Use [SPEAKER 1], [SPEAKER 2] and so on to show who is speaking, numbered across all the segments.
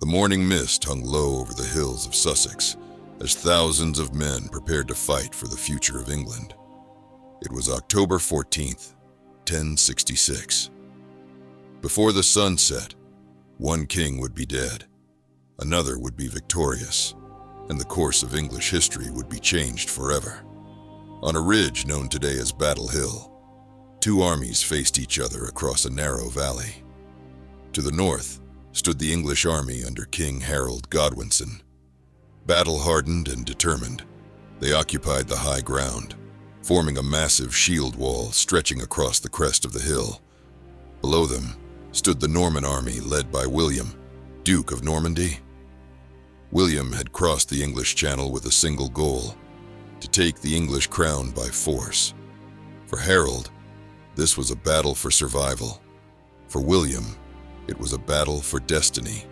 [SPEAKER 1] The morning mist hung low over the hills of Sussex as thousands of men prepared to fight for the future of England. It was October 14th, 1066. Before the sun set, one king would be dead, another would be victorious, and the course of English history would be changed forever. On a ridge known today as Battle Hill, two armies faced each other across a narrow valley. To the north stood the English army under King Harold Godwinson. Battle-hardened and determined, they occupied the high ground, forming a massive shield wall stretching across the crest of the hill. Below them stood the Norman army led by William, Duke of Normandy. William had crossed the English Channel with a single goal: to take the English crown by force. For Harold, this was a battle for survival. For William, it was a battle for destiny.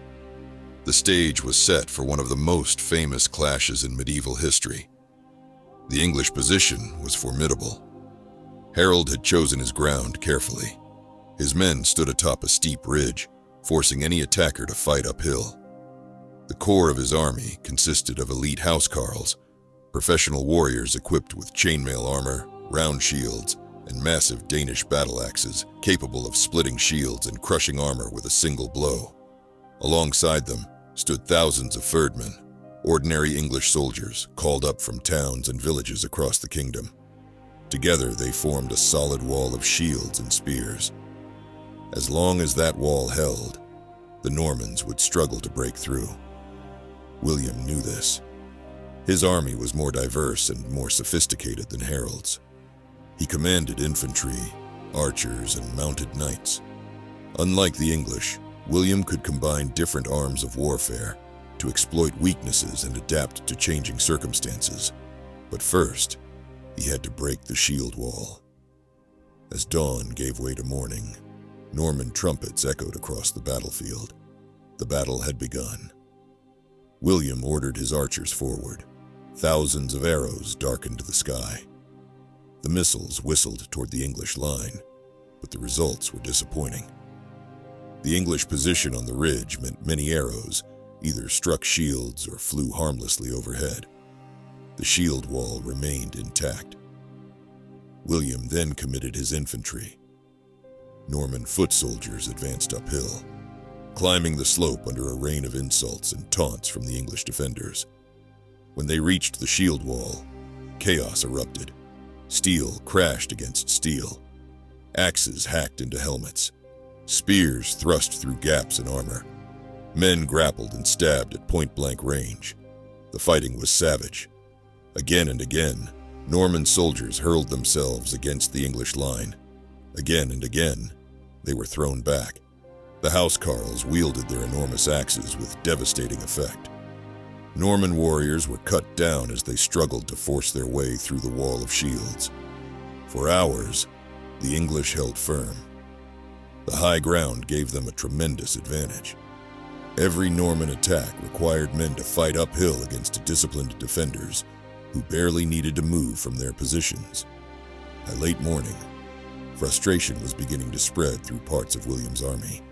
[SPEAKER 1] The stage was set for one of the most famous clashes in medieval history. The English position was formidable. Harold had chosen his ground carefully. His men stood atop a steep ridge, forcing any attacker to fight uphill. The core of his army consisted of elite housecarls, professional warriors equipped with chainmail armor, round shields, and massive Danish battle axes capable of splitting shields and crushing armor with a single blow. Alongside them stood thousands of ferdmen, ordinary English soldiers called up from towns and villages across the kingdom. Together they formed a solid wall of shields and spears. As long as that wall held, the Normans would struggle to break through. William knew this. His army was more diverse and more sophisticated than Harold's. He commanded infantry, archers, and mounted knights. Unlike the English, William could combine different arms of warfare to exploit weaknesses and adapt to changing circumstances. But first, he had to break the shield wall. As dawn gave way to morning, Norman trumpets echoed across the battlefield. The battle had begun. William ordered his archers forward. Thousands of arrows darkened the sky. The missiles whistled toward the English line, but the results were disappointing. The English position on the ridge meant many arrows either struck shields or flew harmlessly overhead. The shield wall remained intact. William then committed his infantry. Norman foot soldiers advanced uphill, climbing the slope under a rain of insults and taunts from the English defenders. When they reached the shield wall, chaos erupted. Steel crashed against steel. Axes hacked into helmets. Spears thrust through gaps in armor. Men grappled and stabbed at point-blank range. The fighting was savage. Again and again, Norman soldiers hurled themselves against the English line. Again and again, they were thrown back. The housecarls wielded their enormous axes with devastating effect. Norman warriors were cut down as they struggled to force their way through the wall of shields. For hours, the English held firm. The high ground gave them a tremendous advantage. Every Norman attack required men to fight uphill against disciplined defenders who barely needed to move from their positions. By late morning, frustration was beginning to spread through parts of William's army.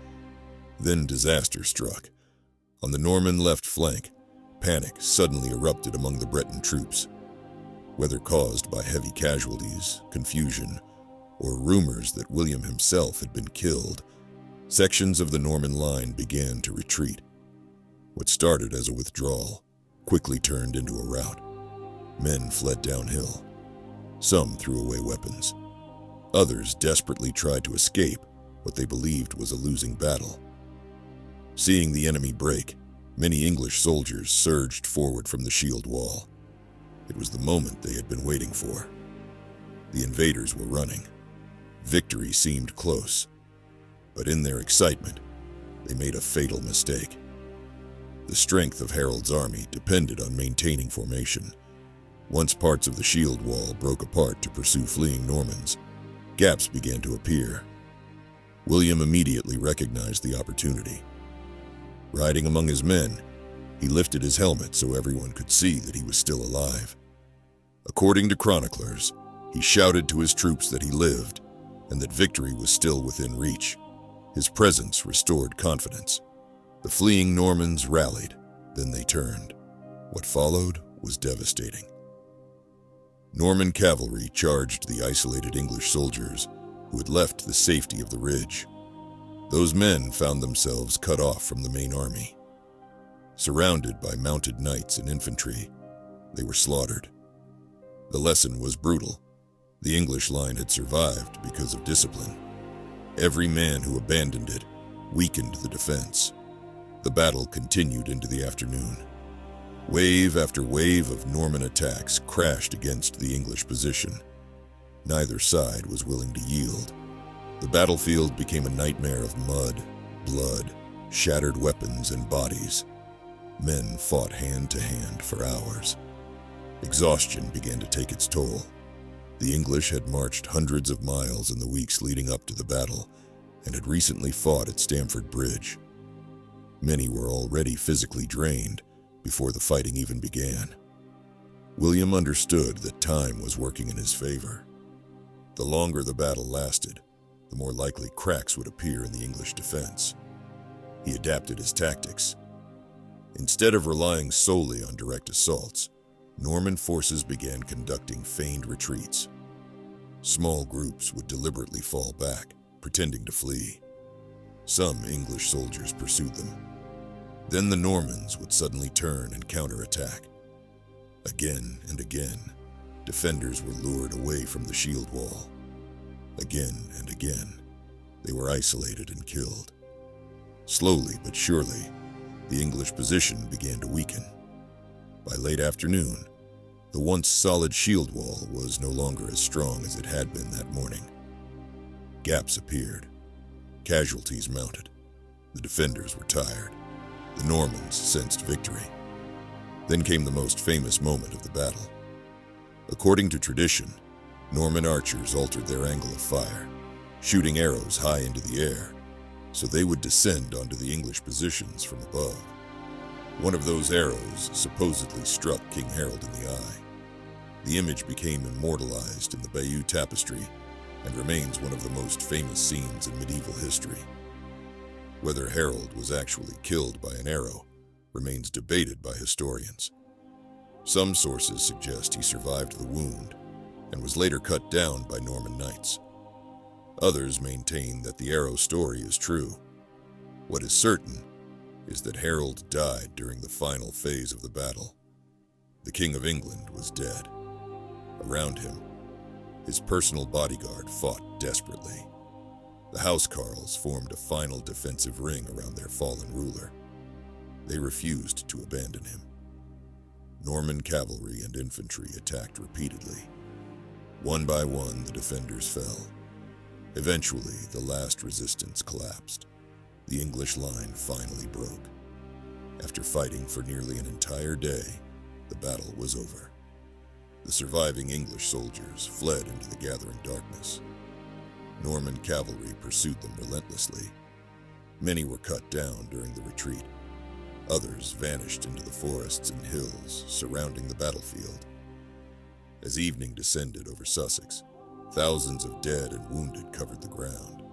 [SPEAKER 1] Then disaster struck. On the Norman left flank, panic suddenly erupted among the Breton troops. Whether caused by heavy casualties, confusion, or rumors that William himself had been killed, sections of the Norman line began to retreat. What started as a withdrawal quickly turned into a rout. Men fled downhill. Some threw away weapons. Others desperately tried to escape what they believed was a losing battle. Seeing the enemy break, many English soldiers surged forward from the shield wall. It was the moment they had been waiting for. The invaders were running. Victory seemed close, but in their excitement, they made a fatal mistake. The strength of Harold's army depended on maintaining formation. Once parts of the shield wall broke apart to pursue fleeing Normans, gaps began to appear. William immediately recognized the opportunity. Riding among his men, he lifted his helmet so everyone could see that he was still alive. According to chroniclers, he shouted to his troops that he lived and that victory was still within reach. His presence restored confidence. The fleeing Normans rallied, then they turned. What followed was devastating. Norman cavalry charged the isolated English soldiers who had left the safety of the ridge. Those men found themselves cut off from the main army. Surrounded by mounted knights and infantry, they were slaughtered. The lesson was brutal. The English line had survived because of discipline. Every man who abandoned it weakened the defense. The battle continued into the afternoon. Wave after wave of Norman attacks crashed against the English position. Neither side was willing to yield. The battlefield became a nightmare of mud, blood, shattered weapons, and bodies. Men fought hand to hand for hours. Exhaustion began to take its toll. The English had marched hundreds of miles in the weeks leading up to the battle and had recently fought at Stamford Bridge. Many were already physically drained before the fighting even began. William understood that time was working in his favor. The longer the battle lasted, the more likely cracks would appear in the English defense. He adapted his tactics. Instead of relying solely on direct assaults, Norman forces began conducting feigned retreats. Small groups would deliberately fall back, pretending to flee. Some English soldiers pursued them. Then the Normans would suddenly turn and counterattack. Again and again, defenders were lured away from the shield wall. Again and again, they were isolated and killed. Slowly but surely, the English position began to weaken. By late afternoon, the once solid shield wall was no longer as strong as it had been that morning. Gaps appeared. Casualties mounted. The defenders were tired. The Normans sensed victory. Then came the most famous moment of the battle. According to tradition, Norman archers altered their angle of fire, shooting arrows high into the air, so they would descend onto the English positions from above. One of those arrows supposedly struck King Harold in the eye. The image became immortalized in the Bayeux Tapestry and remains one of the most famous scenes in medieval history. Whether Harold was actually killed by an arrow remains debated by historians. Some sources suggest he survived the wound and was later cut down by Norman knights. Others maintain that the arrow story is true. What is certain is that Harold died during the final phase of the battle. The King of England was dead. Around him, his personal bodyguard fought desperately. The housecarls formed a final defensive ring around their fallen ruler. They refused to abandon him. Norman cavalry and infantry attacked repeatedly. One by one, the defenders fell. Eventually, the last resistance collapsed. The English line finally broke. After fighting for nearly an entire day, the battle was over. The surviving English soldiers fled into the gathering darkness. Norman cavalry pursued them relentlessly. Many were cut down during the retreat. Others vanished into the forests and hills surrounding the battlefield. As evening descended over Sussex, thousands of dead and wounded covered the ground.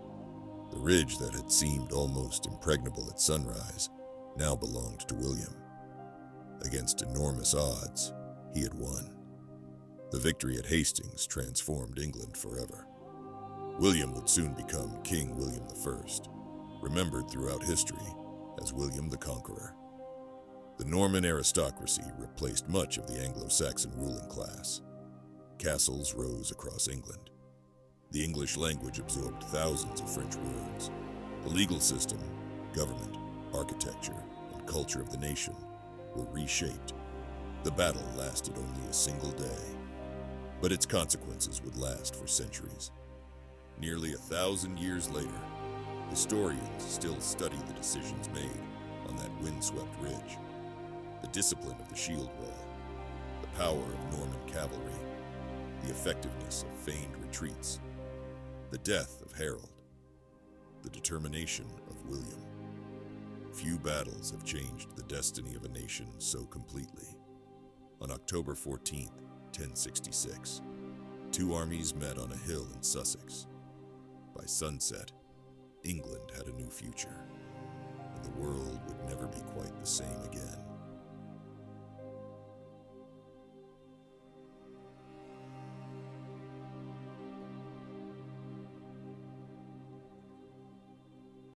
[SPEAKER 1] The ridge that had seemed almost impregnable at sunrise now belonged to William. Against enormous odds, he had won. The victory at Hastings transformed England forever. William would soon become King William I, remembered throughout history as William the Conqueror. The Norman aristocracy replaced much of the Anglo-Saxon ruling class. Castles rose across England. The English language absorbed thousands of French words. The legal system, government, architecture, and culture of the nation were reshaped. The battle lasted only a single day, but its consequences would last for centuries. Nearly 1,000 years later, historians still study the decisions made on that windswept ridge. The discipline of the shield wall, the power of Norman cavalry, the effectiveness of feigned retreats, the death of Harold, the determination of William. Few battles have changed the destiny of a nation so completely. On October 14, 1066, two armies met on a hill in Sussex. By sunset, England had a new future. the world would never be quite the same